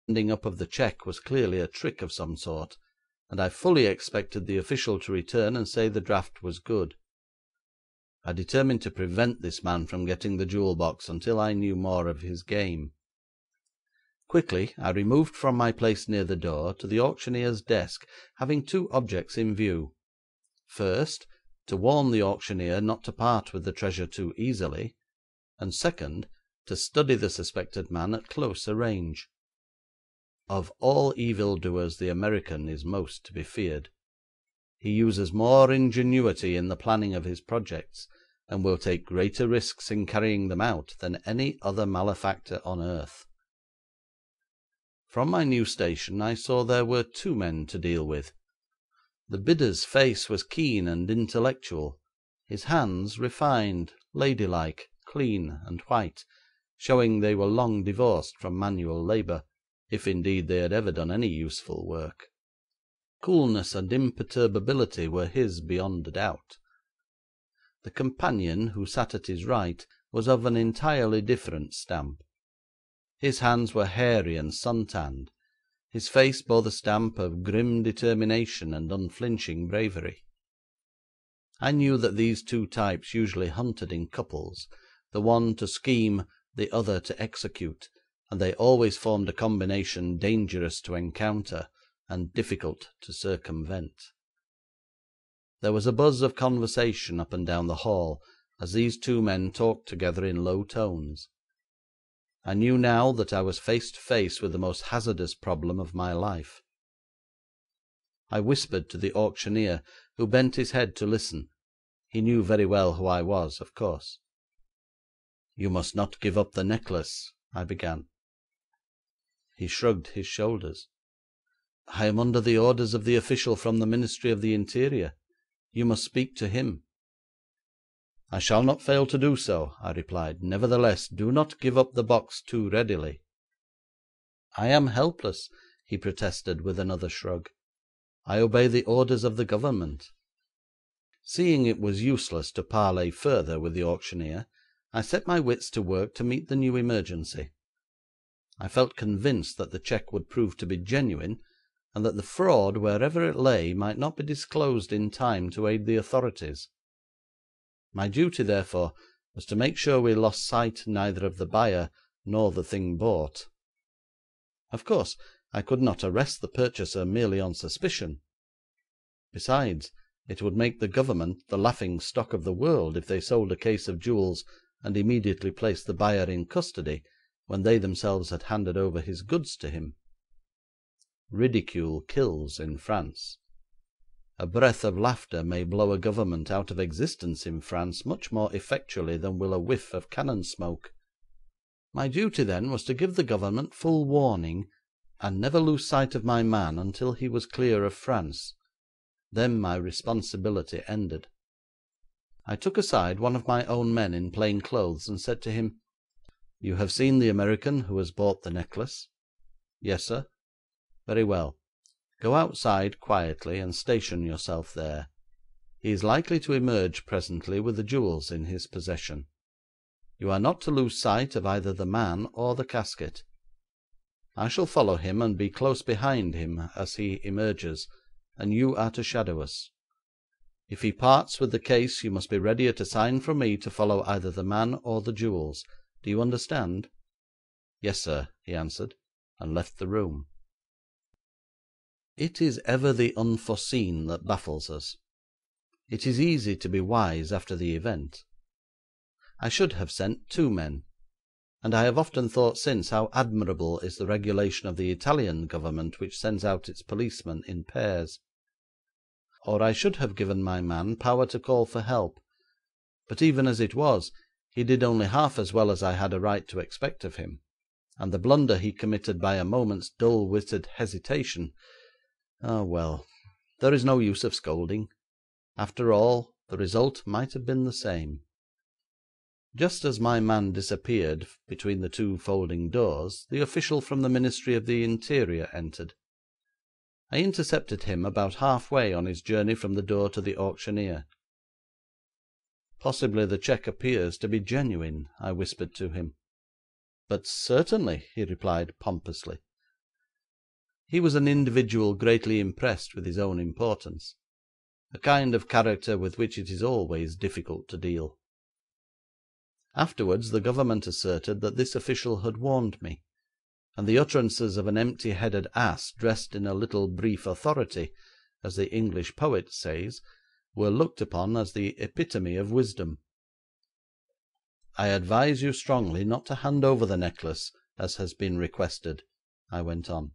ending up of the cheque was clearly a trick of some sort, and I fully expected the official to return and say the draft was good. I determined to prevent this man from getting the jewel box until I knew more of his game. Quickly I removed from my place near the door to the auctioneer's desk, having two objects in view. First, to warn the auctioneer not to part with the treasure too easily, and second, to study the suspected man at closer range. Of all evildoers the American is most to be feared. He uses more ingenuity in the planning of his projects, and will take greater risks in carrying them out than any other malefactor on earth. From my new station I saw there were two men to deal with. The bidder's face was keen and intellectual, his hands refined, ladylike, clean and white, showing they were long divorced from manual labour, if indeed they had ever done any useful work. Coolness and imperturbability were his beyond a doubt. The companion who sat at his right was of an entirely different stamp. His hands were hairy and sun-tanned, his face bore the stamp of grim determination and unflinching bravery. I knew that these two types usually hunted in couples, the one to scheme, the other to execute, and they always formed a combination dangerous to encounter and difficult to circumvent. There was a buzz of conversation up and down the hall as these two men talked together in low tones. I knew now that I was face to face with the most hazardous problem of my life. I whispered to the auctioneer, who bent his head to listen. He knew very well who I was, of course. 'You must not give up the necklace,' I began. He shrugged his shoulders. 'I am under the orders of the official from the Ministry of the Interior. You must speak to him.' 'I shall not fail to do so,' I replied. 'Nevertheless, do not give up the box too readily.' 'I am helpless,' he protested with another shrug. 'I obey the orders of the Government.' Seeing it was useless to parley further with the auctioneer, I set my wits to work to meet the new emergency. I felt convinced that the cheque would prove to be genuine, and that the fraud, wherever it lay, might not be disclosed in time to aid the authorities. My duty, therefore, was to make sure we lost sight neither of the buyer nor the thing bought. Of course, I could not arrest the purchaser merely on suspicion. Besides, it would make the Government the laughing stock of the world if they sold a case of jewels and immediately placed the buyer in custody when they themselves had handed over his goods to him. Ridicule kills in France. A breath of laughter may blow a government out of existence in France much more effectually than will a whiff of cannon smoke. My duty, then, was to give the Government full warning, and never lose sight of my man until he was clear of France. Then my responsibility ended. I took aside one of my own men in plain clothes and said to him, 'You have seen the American who has bought the necklace?' 'Yes, sir.' 'Very well. Go outside quietly and station yourself there. He is likely to emerge presently with the jewels in his possession. You are not to lose sight of either the man or the casket. I shall follow him and be close behind him as he emerges, and you are to shadow us. If he parts with the case, you must be ready at a sign from me to follow either the man or the jewels. Do you understand?' 'Yes, sir,' he answered, and left the room. It is ever the unforeseen that baffles us. It is easy to be wise after the event. I should have sent two men, and I have often thought since how admirable is the regulation of the Italian Government which sends out its policemen in pairs. Or I should have given my man power to call for help, but even as it was, he did only half as well as I had a right to expect of him, and the blunder he committed by a moment's dull-witted hesitation. Ah, well, there is no use of scolding. After all, the result might have been the same. Just as my man disappeared between the two folding doors, the official from the Ministry of the Interior entered. I intercepted him about half-way on his journey from the door to the auctioneer. 'Possibly the cheque appears to be genuine,' I whispered to him. 'But certainly,' he replied pompously. He was an individual greatly impressed with his own importance, a kind of character with which it is always difficult to deal. Afterwards the government asserted that this official had warned me, and the utterances of an empty-headed ass dressed in a little brief authority, as the English poet says, were looked upon as the epitome of wisdom. "I advise you strongly not to hand over the necklace, as has been requested," I went on.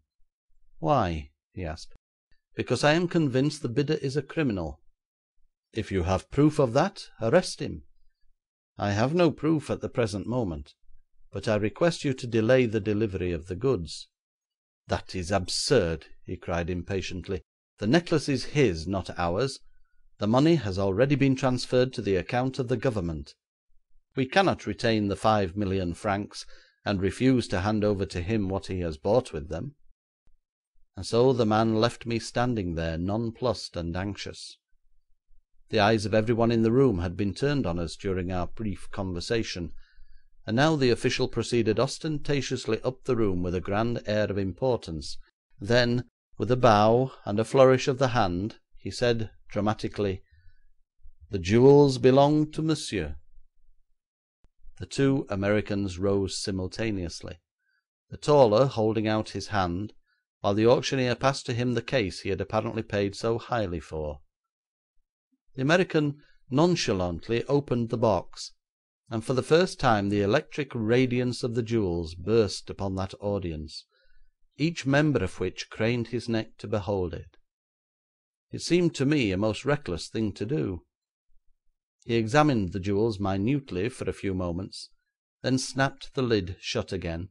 "Why?" he asked. "Because I am convinced the bidder is a criminal. If you have proof of that, arrest him. I have no proof at the present moment, but I request you to delay the delivery of the goods." "That is absurd," he cried impatiently. "The necklace is his, not ours. The money has already been transferred to the account of the government. We cannot retain the 5,000,000 francs and refuse to hand over to him what he has bought with them." And so the man left me standing there, nonplussed and anxious. The eyes of everyone in the room had been turned on us during our brief conversation, and now the official proceeded ostentatiously up the room with a grand air of importance. Then, with a bow and a flourish of the hand, he said dramatically, "The jewels belong to monsieur." The two Americans rose simultaneously, the taller holding out his hand, while the auctioneer passed to him the case he had apparently paid so highly for. The American nonchalantly opened the box, and for the first time the electric radiance of the jewels burst upon that audience, each member of which craned his neck to behold it. It seemed to me a most reckless thing to do. He examined the jewels minutely for a few moments, then snapped the lid shut again,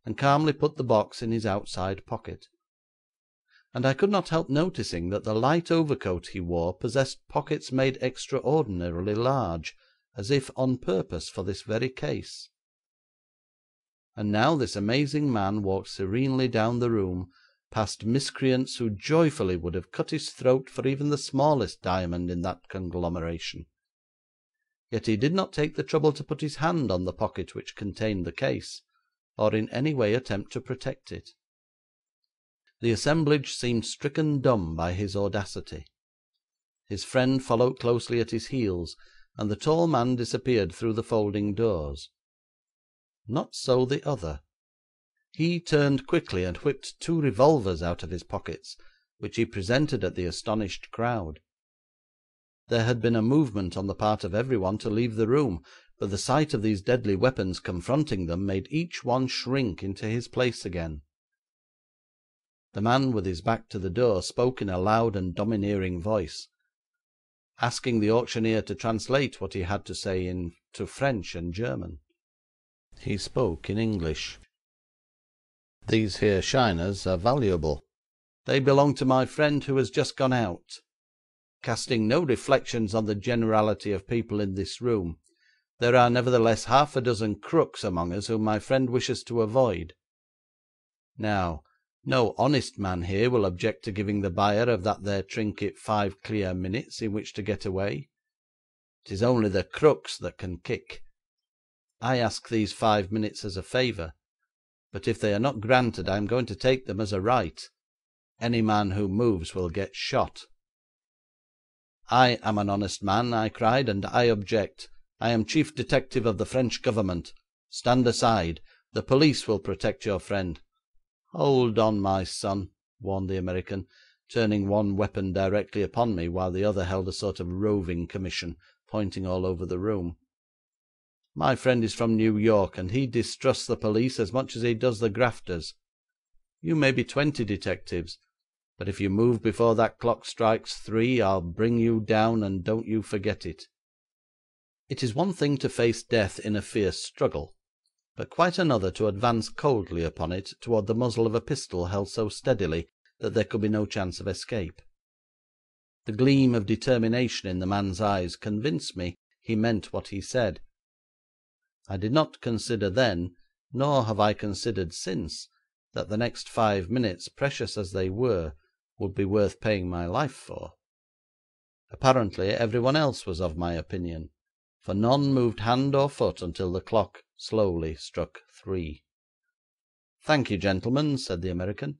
and calmly put the box in his outside pocket. And I could not help noticing that the light overcoat he wore possessed pockets made extraordinarily large, as if on purpose for this very case. And now this amazing man walked serenely down the room, past miscreants who joyfully would have cut his throat for even the smallest diamond in that conglomeration. Yet he did not take the trouble to put his hand on the pocket which contained the case, or in any way attempt to protect it. The assemblage seemed stricken dumb by his audacity. His friend followed closely at his heels, and the tall man disappeared through the folding doors. Not so the other. He turned quickly and whipped 2 revolvers out of his pockets, which he presented at the astonished crowd. There had been a movement on the part of everyone to leave the room, but the sight of these deadly weapons confronting them made each one shrink into his place again. The man with his back to the door spoke in a loud and domineering voice, asking the auctioneer to translate what he had to say into French and German. He spoke in English. "These here shiners are valuable. They belong to my friend who has just gone out. Casting no reflections on the generality of people in this room, there are nevertheless half a dozen crooks among us whom my friend wishes to avoid. Now, no honest man here will object to giving the buyer of that there trinket 5 clear minutes in which to get away. It is only the crooks that can kick. I ask these 5 minutes as a favour, but if they are not granted I am going to take them as a right. Any man who moves will get shot." "I am an honest man," I cried, "and I object. I am chief detective of the French government. Stand aside. The police will protect your friend." "Hold on, my son," warned the American, turning one weapon directly upon me, while the other held a sort of roving commission, pointing all over the room. "My friend is from New York, and he distrusts the police as much as he does the grafters. You may be 20 detectives, but if you move before that clock strikes 3 I'll bring you down, and don't you forget it." It is one thing to face death in a fierce struggle, but quite another to advance coldly upon it toward the muzzle of a pistol held so steadily that there could be no chance of escape. The gleam of determination in the man's eyes convinced me he meant what he said. I did not consider then, nor have I considered since, that the next 5 minutes, precious as they were, would be worth paying my life for. Apparently everyone else was of my opinion, for none moved hand or foot until the clock slowly struck 3. "Thank you, gentlemen," said the American.